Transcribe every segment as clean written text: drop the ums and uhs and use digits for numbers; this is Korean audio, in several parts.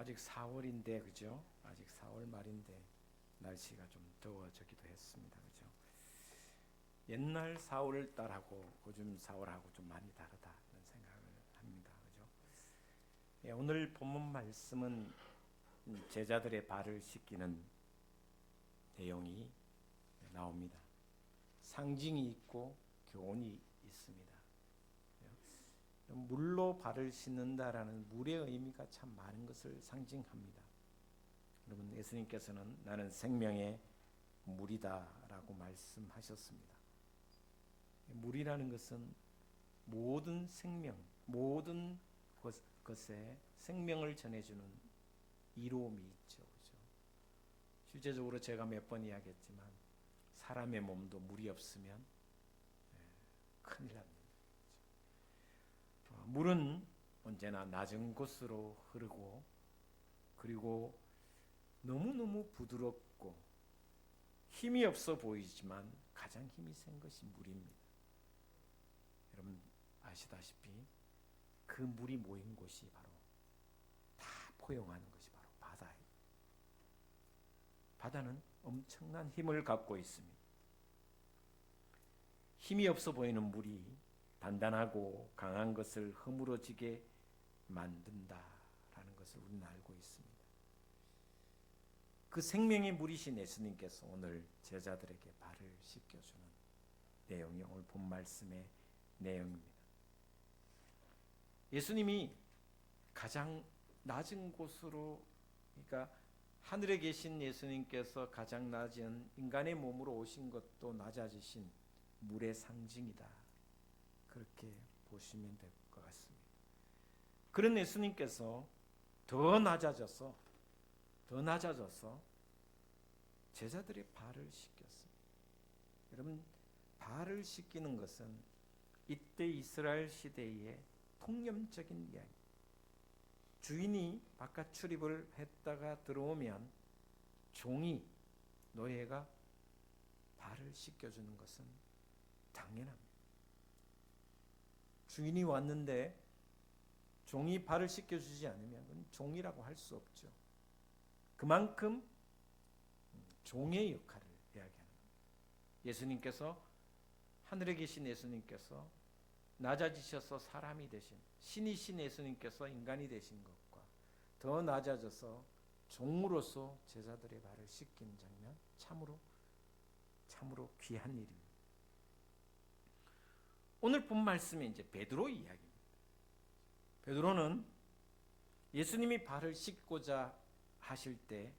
아직 4월인데 그죠? 아직 4월 말인데 날씨가 좀 더워지기도 했습니다. 그죠? 옛날 4월 달하고 요즘 4월하고 좀 많이 다르다 이런 생각을 합니다. 그죠? 예, 오늘 본문 말씀은 제자들의 발을 씻기는 내용이 나옵니다. 상징이 있고 교훈이 있습니다. 물로 발을 씻는다라는 물의 의미가 참 많은 것을 상징합니다. 여러분, 예수님께서는 나는 생명의 물이다라고 말씀하셨습니다. 물이라는 것은 모든 생명, 모든 것에 생명을 전해주는 이로움이 있죠. 그렇죠? 실제적으로 제가 몇 번 이야기했지만 사람의 몸도 물이 없으면 큰일 납니다. 물은 언제나 낮은 곳으로 흐르고 그리고 너무너무 부드럽고 힘이 없어 보이지만 가장 힘이 센 것이 물입니다. 여러분 아시다시피 그 물이 모인 곳이 바로 다 포용하는 것이 바로 바다예요. 바다는 엄청난 힘을 갖고 있습니다. 힘이 없어 보이는 물이 단단하고 강한 것을 허물어지게 만든다라는 것을 우리는 알고 있습니다. 그 생명의 물이신 예수님께서 오늘 제자들에게 발을 씻겨주는 내용이 오늘 본 말씀의 내용입니다. 예수님이 가장 낮은 곳으로, 그러니까 하늘에 계신 예수님께서 가장 낮은 인간의 몸으로 오신 것도 낮아지신 물의 상징이다. 그렇게 보시면 될 것 같습니다. 그런 예수님께서 더 낮아져서 제자들의 발을 씻겼습니다. 여러분, 발을 씻기는 것은 이때 이스라엘 시대의 통념적인 이야기. 주인이 바깥 출입을 했다가 들어오면 종이, 노예가 발을 씻겨주는 것은 당연합니다. 주인이 왔는데 종이 발을 씻겨주지 않으면 그건 종이라고 할 수 없죠. 그만큼 종의 역할을 이야기하는 겁니다. 예수님께서, 하늘에 계신 예수님께서 낮아지셔서 사람이 되신, 신이신 예수님께서 인간이 되신 것과 더 낮아져서 종으로서 제자들의 발을 씻긴 장면, 참으로 귀한 일입니다. 오늘 본 말씀이 이제 베드로 이야기입니다. 베드로는 예수님이 발을 씻고자 하실 때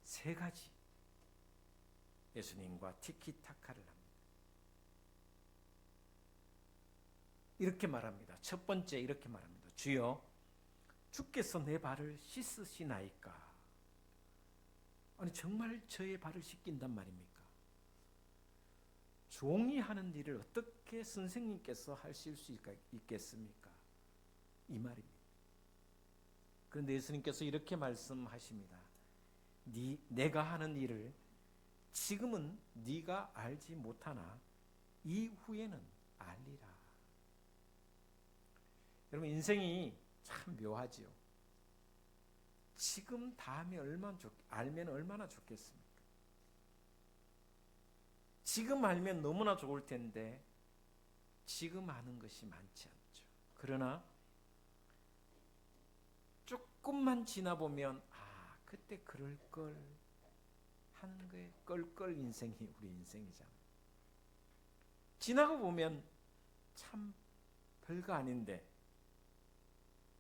세 가지 예수님과 티키타카를 합니다. 이렇게 말합니다. 첫 번째 이렇게 말합니다. 주여, 주께서 내 발을 씻으시나이까? 아니 정말 저의 발을 씻긴단 말입니까? 종이 하는 일을 어떻게 선생님께서 하실 수 있겠습니까? 이 말입니다. 그런데 예수님께서 이렇게 말씀하십니다. 내가 하는 일을 지금은 네가 알지 못하나 이후에는 알리라. 여러분, 인생이 참 묘하지요. 지금 다음에 알면 얼마나 좋겠습니까? 지금 알면 너무나 좋을 텐데 지금 아는 것이 많지 않죠. 그러나 조금만 지나보면 그때 그럴 걸 하는 거에 껄껄 인생이 우리 인생이잖아요. 지나고 보면 참 별거 아닌데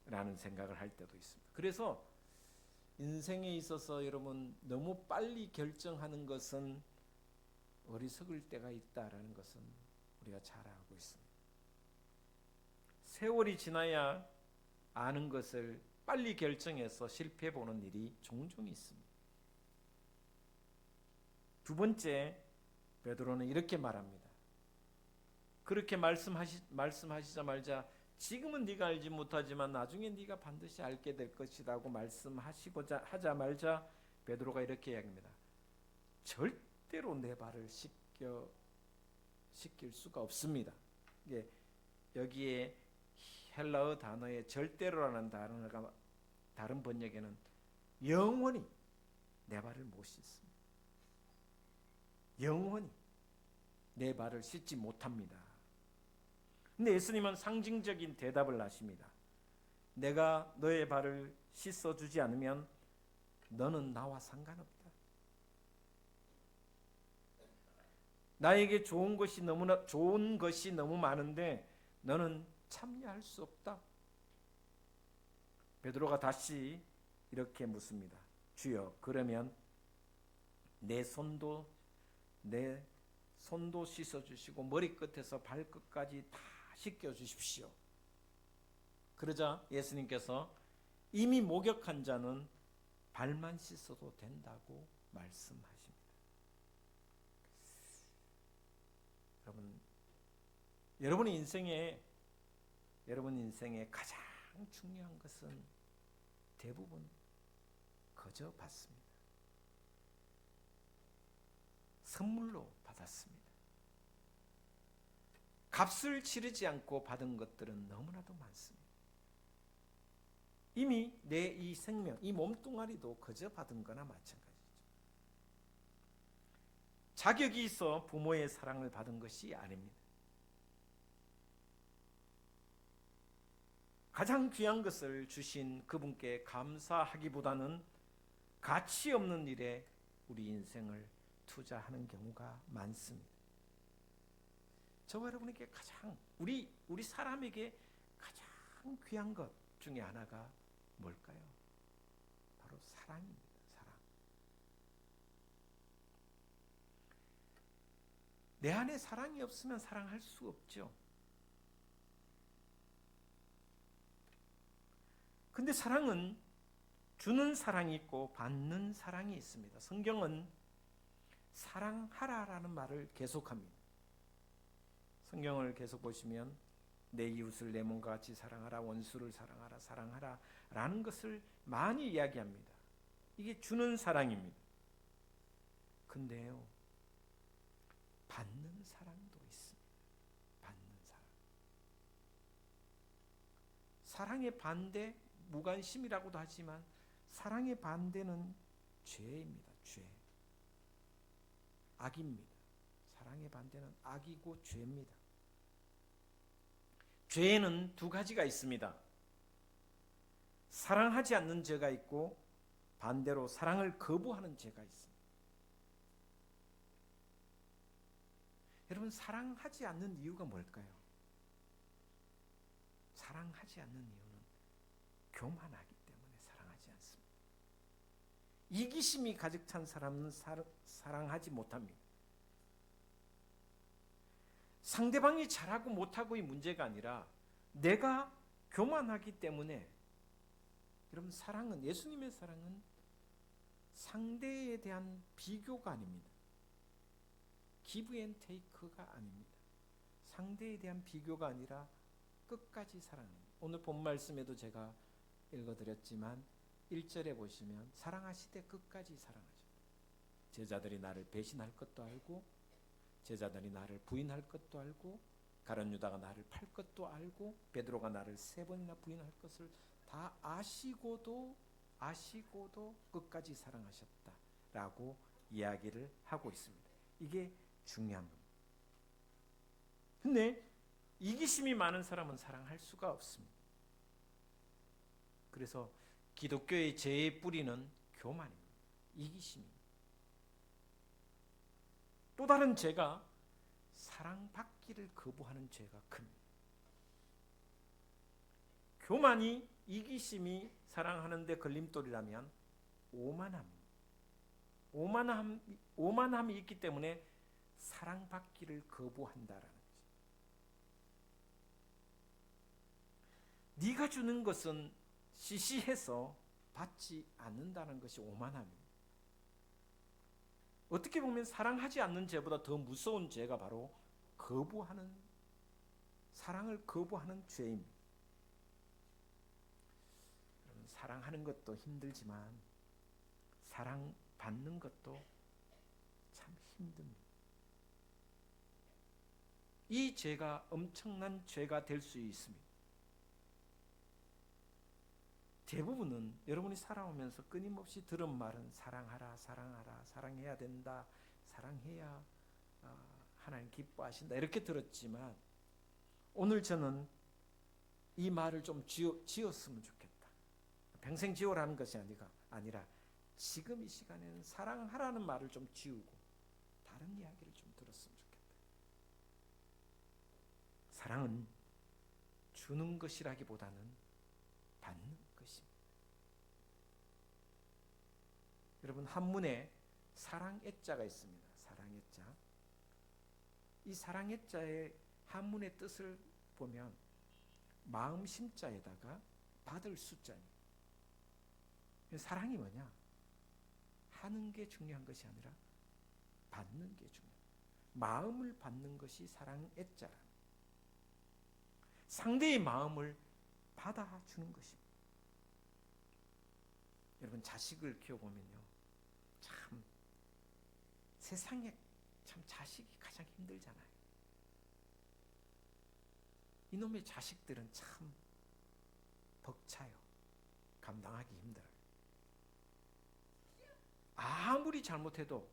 라는 생각을 할 때도 있습니다. 그래서 인생에 있어서 여러분 너무 빨리 결정하는 것은 어리석을 때가 있다라는 것은 우리가 잘 알고 있습니다. 세월이 지나야 아는 것을 빨리 결정해서 실패해보는 일이 종종 있습니다. 두 번째, 베드로는 이렇게 말합니다. 그렇게 말씀하시자마자 지금은 네가 알지 못하지만 나중에 네가 반드시 알게 될 것이라고 말씀하시고자 하자마자 베드로가 이렇게 이야기합니다. 절대로 내 발을 씻길 수가 없습니다. 여기에 헬라어 단어에 절대로라는 단어가 다른 번역에는 영원히 내 발을 못 씻습니다. 영원히 내 발을 씻지 못합니다. 근데 예수님은 상징적인 대답을 하십니다. 내가 너의 발을 씻어주지 않으면 너는 나와 상관없다. 나에게 좋은 것이 너무 많은데 너는 참여할 수 없다. 베드로가 다시 이렇게 묻습니다. 주여, 그러면 내 손도 씻어주시고 머리끝에서 발끝까지 다 씻겨주십시오. 그러자 예수님께서 이미 목욕한 자는 발만 씻어도 된다고 말씀하십니다. 여러분 인생에 가장 중요한 것은 대부분 거저 받습니다. 선물로 받았습니다. 값을 치르지 않고 받은 것들은 너무나도 많습니다. 이미 내 이 생명, 이 몸뚱아리도 거저 받은 거나 마찬가지죠. 자격이 있어 부모의 사랑을 받은 것이 아닙니다. 가장 귀한 것을 주신 그분께 감사하기보다는 가치 없는 일에 우리 인생을 투자하는 경우가 많습니다. 저와 여러분에게 가장 우리 사람에게 가장 귀한 것 중에 하나가 뭘까요? 바로 사랑입니다. 사랑. 내 안에 사랑이 없으면 사랑할 수 없죠. 근데 사랑은 주는 사랑이 있고 받는 사랑이 있습니다. 성경은 사랑하라라는 말을 계속합니다. 성경을 계속 보시면 내 이웃을 내 몸과 같이 사랑하라, 원수를 사랑하라, 사랑하라 라는 것을 많이 이야기합니다. 이게 주는 사랑입니다. 근데요, 받는 사랑도 있습니다. 받는 사랑. 사랑의 반대, 무관심이라고도 하지만 사랑의 반대는 죄입니다. 죄. 악입니다. 사랑의 반대는 악이고 죄입니다. 죄에는 두 가지가 있습니다. 사랑하지 않는 죄가 있고 반대로 사랑을 거부하는 죄가 있습니다. 여러분, 사랑하지 않는 이유가 뭘까요? 사랑하지 않는 이유는 교만하기 때문에 사랑하지 않습니다. 이기심이 가득 찬 사람은 사랑하지 못합니다. 상대방이 잘하고 못하고의 문제가 아니라 내가 교만하기 때문에, 여러분, 사랑은, 예수님의 사랑은 상대에 대한 비교가 아닙니다. 기브 앤 테이크가 아닙니다. 상대에 대한 비교가 아니라 끝까지 사랑합니다. 오늘 본 말씀에도 제가 읽어드렸지만 1절에 보시면 사랑하시되 끝까지 사랑하셨다. 제자들이 나를 배신할 것도 알고, 제자들이 나를 부인할 것도 알고, 가룟 유다가 나를 팔 것도 알고, 베드로가 나를 3번이나 부인할 것을 다 아시고도 끝까지 사랑하셨다라고 이야기를 하고 있습니다. 이게 중요한 겁니다. 근데 이기심이 많은 사람은 사랑할 수가 없습니다. 그래서 기독교의 죄의 뿌리는 교만입니다. 이기심입니다. 또 다른 죄가 사랑받기를 거부하는 죄가 큽니다. 교만이, 이기심이 사랑하는데 걸림돌이라면 오만함이 있기 때문에 사랑받기를 거부한다라는 거죠. 네가 주는 것은 시시해서 받지 않는다는 것이 오만함입니다. 어떻게 보면 사랑하지 않는 죄보다 더 무서운 죄가 바로 사랑을 거부하는 죄입니다. 사랑하는 것도 힘들지만 사랑받는 것도 참 힘듭니다. 이 죄가 엄청난 죄가 될 수 있습니다. 대부분은 여러분이 살아오면서 끊임없이 들은 말은 사랑하라, 사랑하라, 사랑해야 된다, 사랑해야 하나님 기뻐하신다 이렇게 들었지만 오늘 저는 이 말을 좀 지었으면 좋겠다. 평생 지어라는 것이 아니라 지금 이 시간에는 사랑하라는 말을 좀 지우고 다른 이야기를 좀 들었으면 좋겠다. 사랑은 주는 것이라기보다는 받는 것입니다. 여러분 한문에 사랑애자가 있습니다. 사랑애자. 이 사랑애자의 한문의 뜻을 보면 마음 심자에다가 받을 숫자입니다. 사랑이 뭐냐? 하는 게 중요한 것이 아니라 받는 게 중요해요. 마음을 받는 것이 사랑애자라. 상대의 마음을 받아주는 것입니다. 여러분 자식을 키워보면요, 참 세상에 참 자식이 가장 힘들잖아요. 이놈의 자식들은 참 벅차요. 감당하기 힘들어요. 아무리 잘못해도,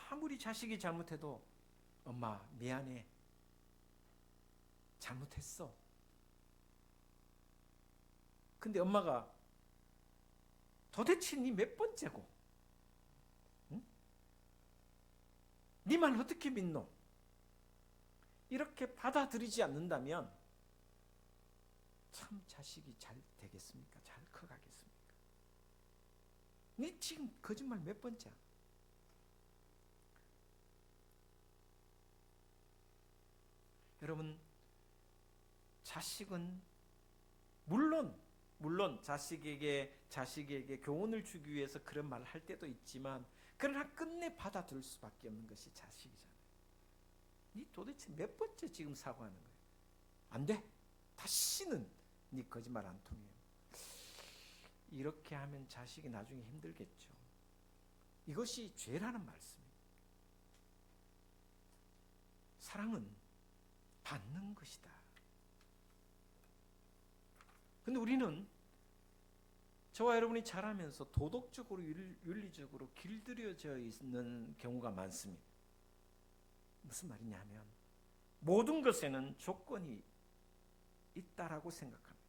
아무리 자식이 잘못해도 엄마 미안해, 잘못했어. 근데 엄마가 도대체 니 몇 번째고? 응? 니 말 어떻게 믿노? 이렇게 받아들이지 않는다면 참 자식이 잘 되겠습니까? 잘 커가겠습니까? 니 지금 거짓말 몇 번째야? 여러분 자식은 물론 자식에게 교훈을 주기 위해서 그런 말을 할 때도 있지만 그러나 끝내 받아들일 수밖에 없는 것이 자식이잖아요. 니 도대체 몇 번째 지금 사과하는 거예요? 안 돼. 다시는 니 거짓말 안 통해요. 이렇게 하면 자식이 나중에 힘들겠죠. 이것이 죄라는 말씀입니다. 사랑은 받는 것이다. 근데 우리는 저와 여러분이 자라면서 도덕적으로 윤리적으로 길들여져 있는 경우가 많습니다. 무슨 말이냐 하면 모든 것에는 조건이 있다라고 생각합니다.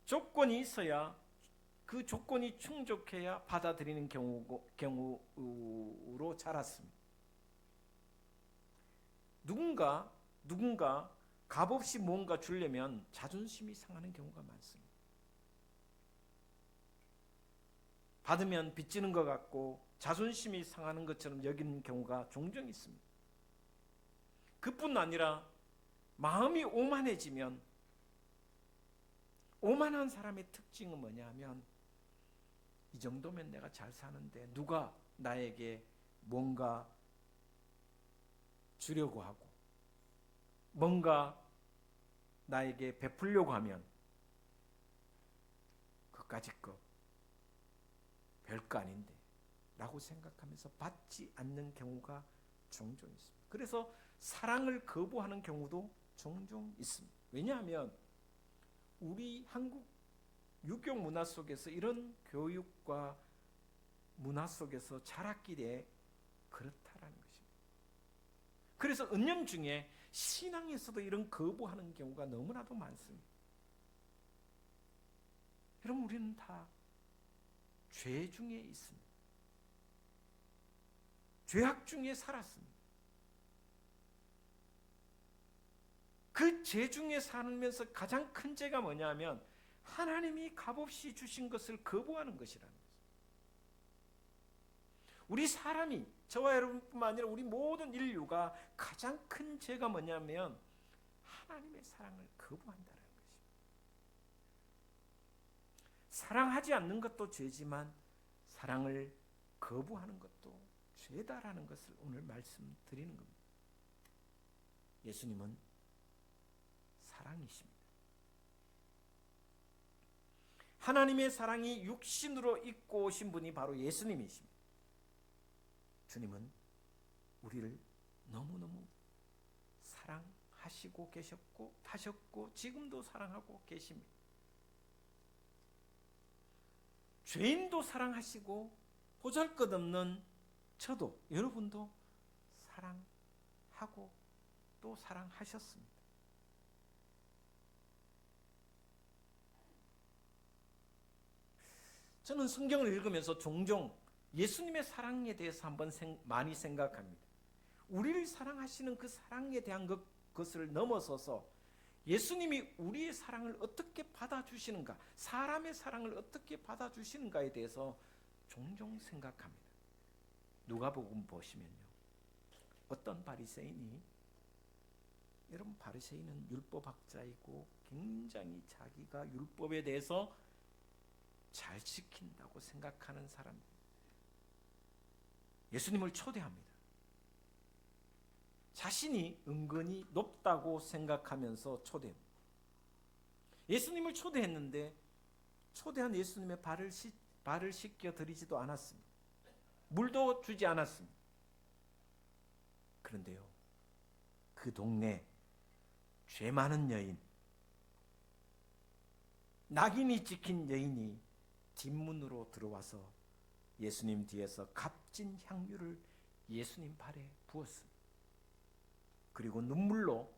조건이 있어야 그 조건이 충족해야 받아들이는 경우로 자랐습니다. 누군가 값없이 뭔가 주려면 자존심이 상하는 경우가 많습니다. 받으면 빚지는 것 같고 자존심이 상하는 것처럼 여기는 경우가 종종 있습니다. 그뿐 아니라 마음이 오만해지면, 오만한 사람의 특징은 뭐냐 하면 이 정도면 내가 잘 사는데 누가 나에게 뭔가 주려고 하고 뭔가 나에게 베풀려고 하면 그까짓 거 별거 아닌데 라고 생각하면서 받지 않는 경우가 종종 있습니다. 그래서 사랑을 거부하는 경우도 종종 있습니다. 왜냐하면 우리 한국 유교 문화 속에서 이런 교육과 문화 속에서 자랐기에 그렇다라는 것입니다. 그래서 은연중에 신앙에서도 이런 거부하는 경우가 너무나도 많습니다. 여러분 우리는 다 죄 중에 있습니다. 죄악 중에 살았습니다. 그 죄 중에 살면서 가장 큰 죄가 뭐냐면 하나님이 값없이 주신 것을 거부하는 것이라는 것입니다. 우리 사람이, 저와 여러분뿐만 아니라 우리 모든 인류가 가장 큰 죄가 뭐냐면 하나님의 사랑을 거부한다는 것입니다. 사랑하지 않는 것도 죄지만 사랑을 거부하는 것도 죄다라는 것을 오늘 말씀드리는 겁니다. 예수님은 사랑이십니다. 하나님의 사랑이 육신으로 입고 오신 분이 바로 예수님이십니다. 주님은 우리를 너무너무 사랑하시고 계셨고 하셨고 지금도 사랑하고 계십니다. 죄인도 사랑하시고 보잘것없는 저도, 여러분도 사랑하고 또 사랑하셨습니다. 저는 성경을 읽으면서 종종 예수님의 사랑에 대해서 한번 많이 생각합니다. 우리를 사랑하시는 그 사랑에 대한 것을 넘어서서 예수님이 우리의 사랑을 어떻게 받아주시는가, 사람의 사랑을 어떻게 받아주시는가에 대해서 종종 생각합니다. 누가복음 보시면요, 어떤 바리새인이, 여러분 바리새인은 율법학자이고 굉장히 자기가 율법에 대해서 잘 지킨다고 생각하는 사람입니다. 예수님을 초대합니다. 자신이 은근히 높다고 생각하면서 초대합니다. 예수님을 초대했는데 초대한 예수님의 발을 씻겨 드리지도 않았습니다. 물도 주지 않았습니다. 그런데요, 그 동네 죄 많은 여인, 낙인이 찍힌 여인이 뒷문으로 들어와서 예수님 뒤에서 값진 향유를 예수님 발에 부었습니다. 그리고 눈물로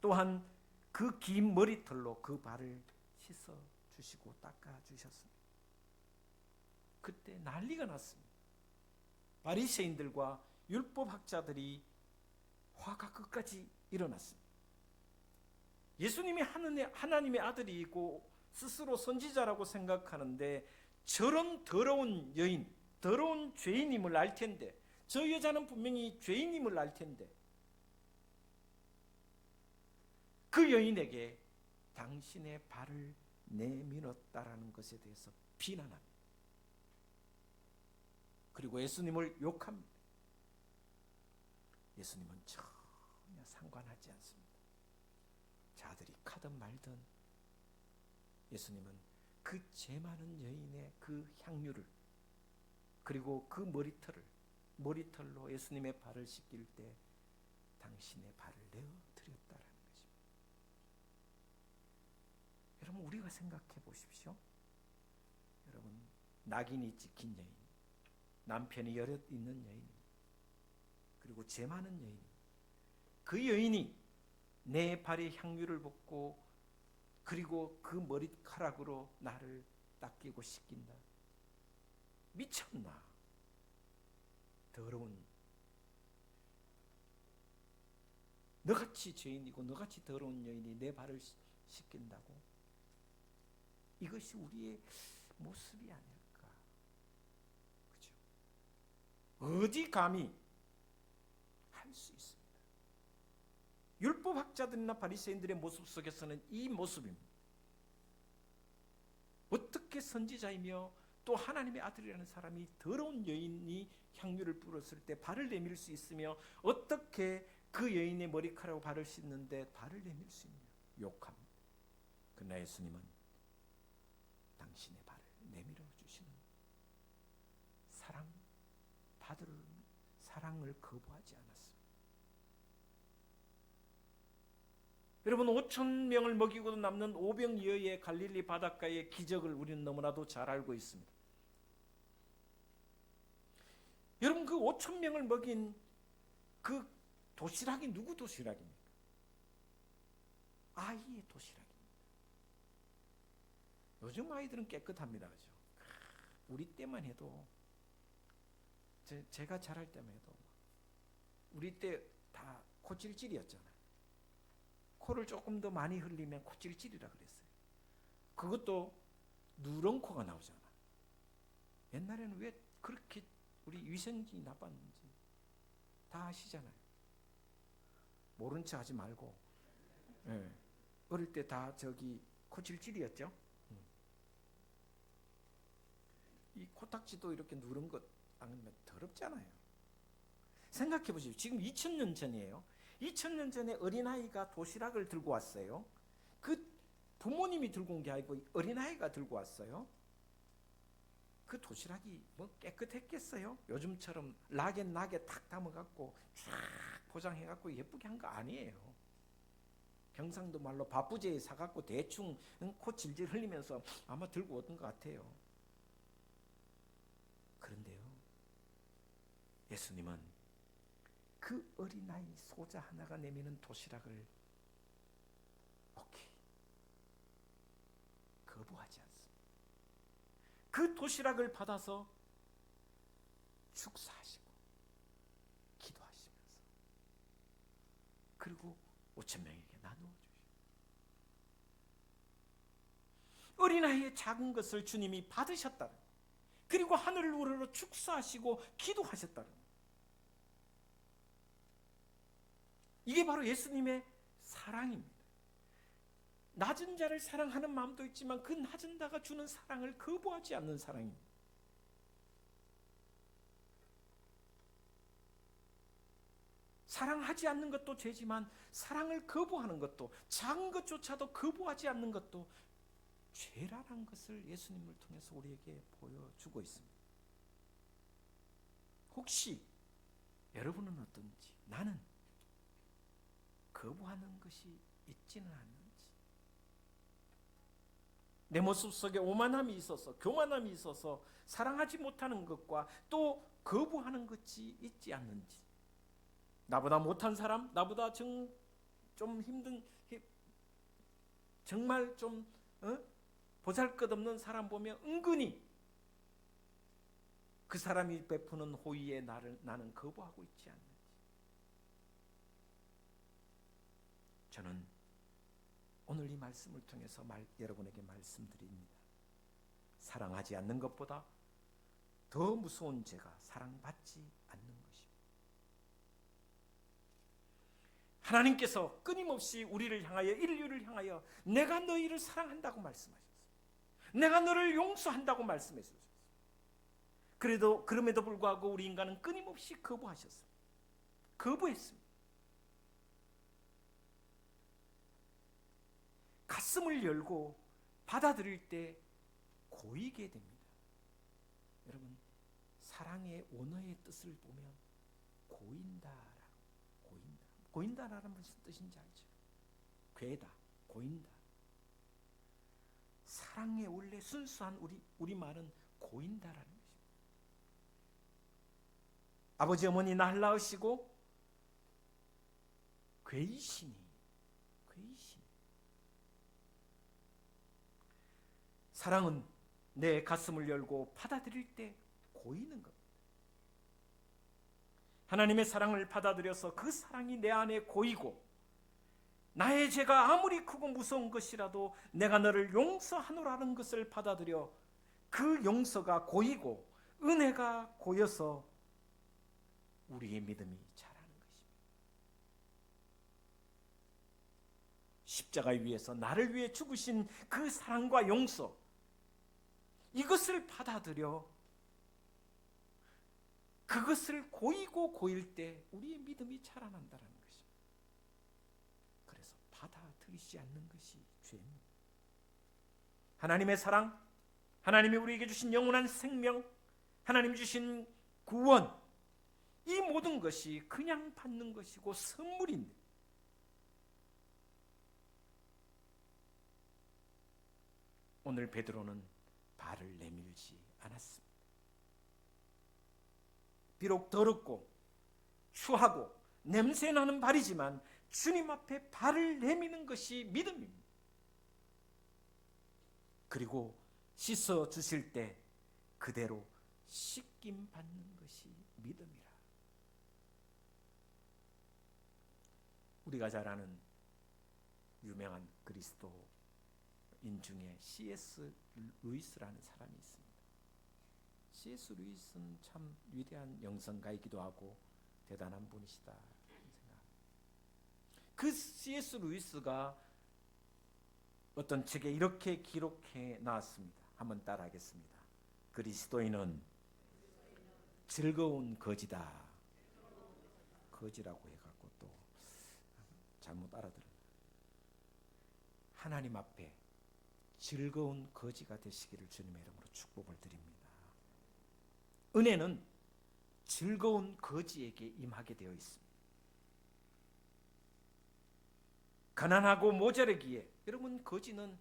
또한 그 긴 머리털로 그 발을 씻어 주시고 닦아 주셨습니다. 그때 난리가 났습니다. 바리새인들과 율법학자들이 화가 끝까지 일어났습니다. 예수님이 하나님의 아들이고 스스로 선지자라고 생각하는데 저런 더러운 여인, 더러운 죄인임을 알 텐데, 저 여자는 분명히 죄인임을 알 텐데 그 여인에게 당신의 발을 내밀었다라는 것에 대해서 비난합니다. 그리고 예수님을 욕합니다. 예수님은 전혀 상관하지 않습니다. 자들이 카든 말든 예수님은 그 죄 많은 여인의 그 향유를, 그리고 그 머리털로 예수님의 발을 씻길 때 당신의 발을 내어드렸다라는 것입니다. 여러분, 우리가 생각해 보십시오. 여러분, 낙인이 찍힌 여인, 남편이 여럿 있는 여인, 그리고 죄 많은 여인, 그 여인이 내 발에 향유를 붓고 그리고 그 머리카락으로 나를 닦이고 씻긴다. 미쳤나? 더러운, 너같이 죄인이고 너같이 더러운 여인이 내 발을 씻긴다고? 이것이 우리의 모습이 아닐까? 그죠? 어디 감히 할 수 있습니다. 율법학자들이나 바리새인들의 모습 속에서는 이 모습입니다. 어떻게 선지자이며 또 하나님의 아들이라는 사람이 더러운 여인이 향유를 뿌렸을 때 발을 내밀 수 있으며 어떻게 그 여인의 머리카락으로 발을 씻는데 발을 내밀 수 있냐? 욕합니다. 그러나 예수님은 당신의 발을 내밀어 주시는 사랑을 거부하지 않았습니다. 여러분, 5,000명을 먹이고도 남는 오병이어의 갈릴리 바닷가의 기적을 우리는 너무나도 잘 알고 있습니다. 여러분, 그 5,000명을 먹인 그 도시락이 누구 도시락입니까? 아이의 도시락입니다. 요즘 아이들은 깨끗합니다. 그죠? 우리 때만 해도, 제가 자랄 때만 해도 우리 때 다 코찔찔이었잖아요. 코를 조금 더 많이 흘리면 코찔찔이라 그랬어요. 그것도 누런 코가 나오잖아. 옛날에는 왜 그렇게 우리 위생이 나빴는지 다 아시잖아요. 모른 척 하지 말고. 네. 어릴 때 다 코찔찔이었죠. 이 코딱지도 이렇게 누른 것 아니면 더럽잖아요. 생각해 보십시오. 지금 2000년 전이에요. 2000년 전에 어린아이가 도시락을 들고 왔어요. 그 부모님이 들고 온 게 아니고 어린아이가 들고 왔어요. 그 도시락이 뭐 깨끗했겠어요? 요즘처럼 락에 탁 담아갖고 쫙 포장해갖고 예쁘게 한 거 아니에요. 경상도 말로 바쁘제 사갖고 대충 코 질질 흘리면서 아마 들고 오던 것 같아요. 그런데요, 예수님은 그 어린아이 소자 하나가 내미는 도시락을 오케이 거부하지 않습니다. 그 도시락을 받아서 축사하시고 기도하시면서 그리고 5,000명에게 나누어 주시고, 어린아이의 작은 것을 주님이 받으셨다는, 그리고 하늘을 우러러 축사하시고 기도하셨다는, 이게 바로 예수님의 사랑입니다. 낮은 자를 사랑하는 마음도 있지만 그 낮은 자가 주는 사랑을 거부하지 않는 사랑입니다. 사랑하지 않는 것도 죄지만 사랑을 거부하는 것도, 작은 것조차도 거부하지 않는 것도 죄라는 것을 예수님을 통해서 우리에게 보여주고 있습니다. 혹시 여러분은 어떤지, 나는 거부하는 것이 있지는 않는지, 내 모습 속에 오만함이 있어서, 교만함이 있어서 사랑하지 못하는 것과 또 거부하는 것이 있지 않는지, 나보다 못한 사람, 나보다 좀 힘든, 정말 좀 보잘것없는 사람 보면 은근히 그 사람이 베푸는 호의에 나는 거부하고 있지 않는지. 저는 오늘 이 말씀을 통해서 여러분에게 말씀드립니다. 사랑하지 않는 것보다 더 무서운 죄가 사랑받지 않는 것입니다. 하나님께서 끊임없이 우리를 향하여, 인류를 향하여 내가 너희를 사랑한다고 말씀하셨어요. 내가 너를 용서한다고 말씀하셨어요. 그럼에도 불구하고 우리 인간은 끊임없이 거부하셨어요. 거부했습니다. 가슴을 열고 받아들일 때 고이게 됩니다. 여러분, 사랑의 원어의 뜻을 보면 고인다라는 무슨 뜻인지 알죠? 괴다, 고인다. 사랑의 원래 순수한 우리 말은 고인다라는 것입니다. 아버지 어머니 날 낳으시고 괴이시니. 사랑은 내 가슴을 열고 받아들일 때 고이는 겁니다. 하나님의 사랑을 받아들여서 그 사랑이 내 안에 고이고, 나의 죄가 아무리 크고 무서운 것이라도 내가 너를 용서하노라는 것을 받아들여 그 용서가 고이고 은혜가 고여서 우리의 믿음이 자라는 것입니다. 십자가 위에서 나를 위해 죽으신 그 사랑과 용서, 이것을 받아들여 그것을 고이고 고일 때 우리의 믿음이 자라난다는 것입니다. 그래서 받아들이지 않는 것이 죄입니다. 하나님의 사랑, 하나님이 우리에게 주신 영원한 생명, 하나님 주신 구원, 이 모든 것이 그냥 받는 것이고 선물인데, 오늘 베드로는 발을 내밀지 않았습니다. 비록 더럽고 추하고 냄새나는 발이지만 주님 앞에 발을 내미는 것이 믿음입니다. 그리고 씻어 주실 때 그대로 씻김 받는 것이 믿음이라. 우리가 잘 아는 유명한 그리스도인 중에 C.S. 루이스라는 사람이 있습니다. C.S. 루이스는 참 위대한 영성가이기도 하고 대단한 분이시다 생각합니다. 그 C.S. 루이스가 어떤 책에 이렇게 기록해 놨습니다. 한번 따라하겠습니다. 그리스도인은 즐거운 거지다. 거지라고 해갖고 또 잘못 알아들었나. 하나님 앞에 즐거운 거지가 되시기를 주님의 이름으로 축복을 드립니다. 은혜는 즐거운 거지에게 임하게 되어 있습니다. 가난하고 모자라기에, 여러분, 거지는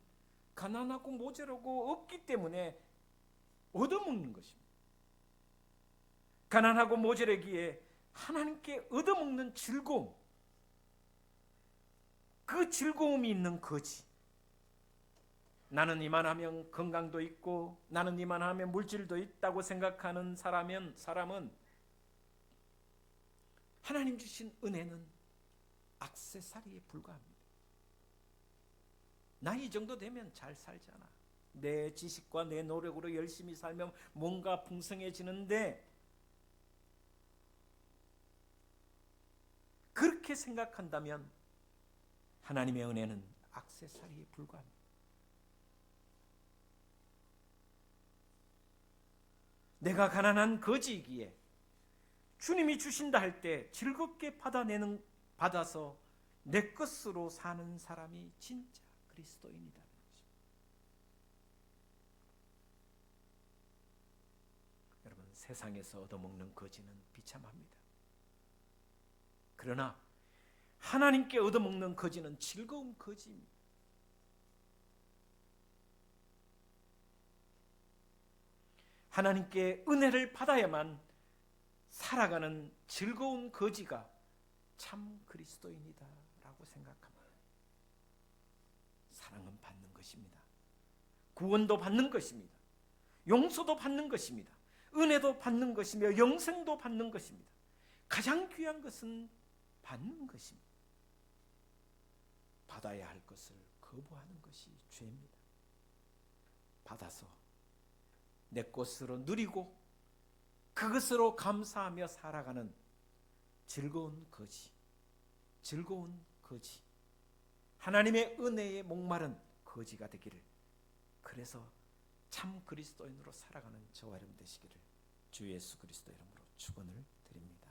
가난하고 모자라고 없기 때문에 얻어먹는 것입니다. 가난하고 모자라기에 하나님께 얻어먹는 즐거움, 그 즐거움이 있는 거지. 나는 이만하면 건강도 있고 나는 이만하면 물질도 있다고 생각하는 사람은 하나님 주신 은혜는 액세서리에 불과합니다. 나 이 정도 되면 잘 살잖아. 내 지식과 내 노력으로 열심히 살면 뭔가 풍성해지는데, 그렇게 생각한다면 하나님의 은혜는 액세서리에 불과합니다. 내가 가난한 거지이기에 주님이 주신다 할 때 즐겁게 받아서 내 것으로 사는 사람이 진짜 그리스도인이다. 여러분, 세상에서 얻어먹는 거지는 비참합니다. 그러나 하나님께 얻어먹는 거지는 즐거운 거지입니다. 하나님께 은혜를 받아야만 살아가는 즐거운 거지가 참 그리스도인이다 라고 생각합니다. 사랑은 받는 것입니다. 구원도 받는 것입니다. 용서도 받는 것입니다. 은혜도 받는 것이며 영생도 받는 것입니다. 가장 귀한 것은 받는 것입니다. 받아야 할 것을 거부하는 것이 죄입니다. 받아서 내 것으로 누리고 그것으로 감사하며 살아가는 즐거운 거지, 하나님의 은혜에 목마른 거지가 되기를, 그래서 참 그리스도인으로 살아가는 저와 여러분 되시기를 주 예수 그리스도 이름으로 축원을 드립니다.